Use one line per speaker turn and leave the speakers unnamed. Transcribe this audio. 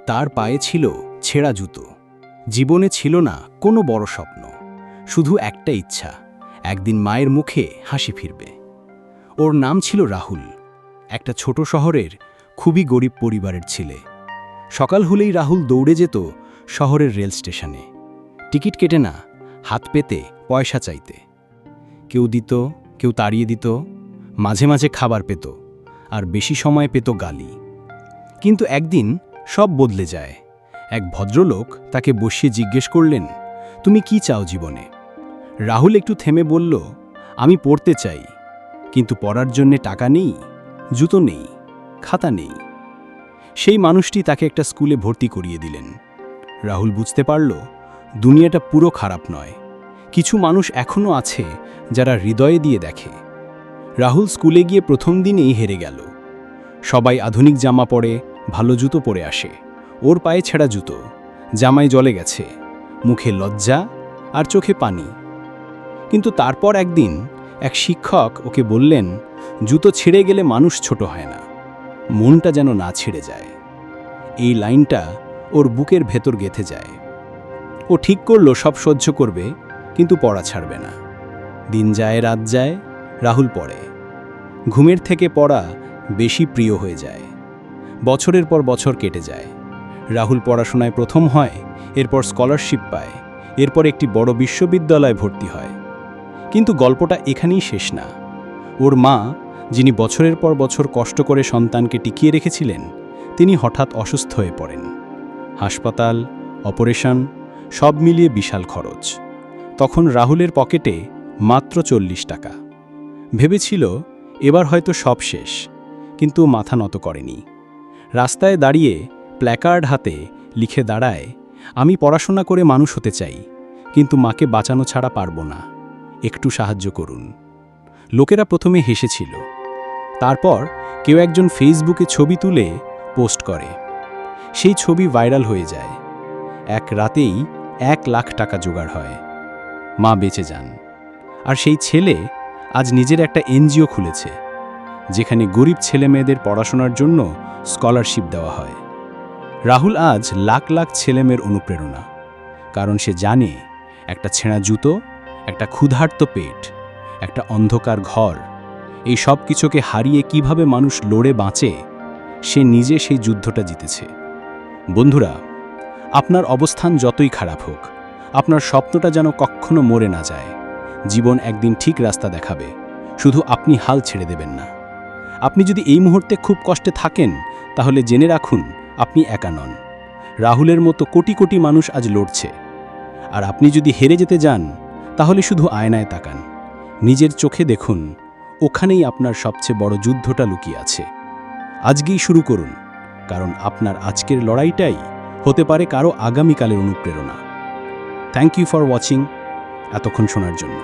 তার পায়ে ছিল ছেঁড়া জুতো। জীবনে ছিল না কোনো বড় স্বপ্ন, শুধু একটা ইচ্ছা, একদিন মায়ের মুখে হাসি ফিরবে। ওর নাম ছিল রাহুল, একটা ছোট শহরের খুবই গরিব পরিবারের ছেলে। সকাল হলেই রাহুল দৌড়ে যেত শহরের রেল স্টেশনে, টিকিট কেটে না, হাত পেতে পয়সা চাইতে। কেউ দিত, কেউ তাড়িয়ে দিত, মাঝে মাঝে খাবার পেত, আর বেশি সময় পেত গালি। কিন্তু একদিন সব বদলে যায়। এক ভদ্রলোক তাকে বসিয়ে জিজ্ঞেস করলেন, তুমি কি চাও জীবনে? রাহুল একটু থেমে বলল, আমি পড়তে চাই, কিন্তু পড়ার জন্যে টাকা নেই, জুতো নেই, খাতা নেই। সেই মানুষটি তাকে একটা স্কুলে ভর্তি করিয়ে দিলেন। রাহুল বুঝতে পারল, দুনিয়াটা পুরো খারাপ নয়, কিছু মানুষ এখনও আছে যারা হৃদয়ে দিয়ে দেখে। রাহুল স্কুলে গিয়ে প্রথম দিনেই হেরে গেল। সবাই আধুনিক জামা পরে, ভালো জুতো পরে আসে, ওর পায়ে ছেঁড়া জুতো, জামায় জ্বলে গেছে, মুখে লজ্জা আর চোখে পানি। কিন্তু তারপর একদিন এক শিক্ষক ওকে বললেন, জুতো ছিঁড়ে গেলে মানুষ ছোট হয় না, মনটা যেন না ছিঁড়ে যায়। এই লাইনটা ওর বুকের ভেতর গেঁথে যায়। ও ঠিক করল সব সহ্য করবে, কিন্তু পড়া ছাড়বে না। দিন যায়, রাত যায়, রাহুল পড়ে। ঘুমের থেকে পড়া বেশি প্রিয় হয়ে যায়। বছরের পর বছর কেটে যায়। রাহুল পড়াশোনায় প্রথম হয়, এরপর স্কলারশিপ পায়, এরপর একটি বড় বিশ্ববিদ্যালয়ে ভর্তি হয়। কিন্তু গল্পটা এখানেই শেষ না। ওর মা, যিনি বছরের পর বছর কষ্ট করে সন্তানকে টিকিয়ে রেখেছিলেন, তিনি হঠাৎ অসুস্থ হয়ে পড়েন। হাসপাতাল, অপারেশন, সব মিলিয়ে বিশাল খরচ। তখন রাহুলের পকেটে মাত্র 40 টাকা। ভেবেছিল এবার হয়তো সব শেষ, কিন্তু মাথা নত করেনি। রাস্তায় দাঁড়িয়ে প্ল্যাকার্ড হাতে লিখে দাঁড়ায়, আমি পড়াশোনা করে মানুষ হতে চাই, কিন্তু মাকে বাঁচানো ছাড়া পারবো না, একটু সাহায্য করুন। লোকেরা প্রথমে হেসেছিল, তারপর কেউ একজন ফেসবুকে ছবি তুলে পোস্ট করে। সেই ছবি ভাইরাল হয়ে যায়। এক রাতেই 1 লাখ টাকা জোগাড় হয়। মা বেঁচে যান। আর সেই ছেলে আজ নিজের একটা এনজিও খুলেছে, যেখানে গরিব ছেলেমেয়েদের পড়াশোনার জন্য স্কলারশিপ দেওয়া হয়। রাহুল আজ লাখ লাখ ছেলেমেয়ের অনুপ্রেরণা, কারণ সে জানে একটা ছেঁড়া জুতো, একটা ক্ষুধার্ত পেট, একটা অন্ধকার ঘর, এই সব কিছুকে হারিয়ে কিভাবে মানুষ লড়ে বাঁচে, সে নিজে সেই যুদ্ধটা জিতেছে। বন্ধুরা, আপনার অবস্থান যতই খারাপ হোক, আপনার স্বপ্নটা যেন কখনো মরে না যায়। জীবন একদিন ঠিক রাস্তা দেখাবে, শুধু আপনি হাল ছেড়ে দেবেন না। আপনি যদি এই মুহূর্তে খুব কষ্টে থাকেন, তাহলে জেনে রাখুন আপনি একা নন। রাহুলের মতো কোটি কোটি মানুষ আজ লড়ছে। আর আপনি যদি হেরে যেতে যান, তাহলে শুধু আয়নায় তাকান, নিজের চোখে দেখুন, ওখানেই আপনার সবচেয়ে বড় যুদ্ধটা লুকিয়ে আছে। আজকেই শুরু করুন, কারণ আপনার আজকের লড়াইটাই হতে পারে কারো আগামীকালের অনুপ্রেরণা। থ্যাংক ইউ ফর ওয়াচিং, এতক্ষণ শোনার জন্য।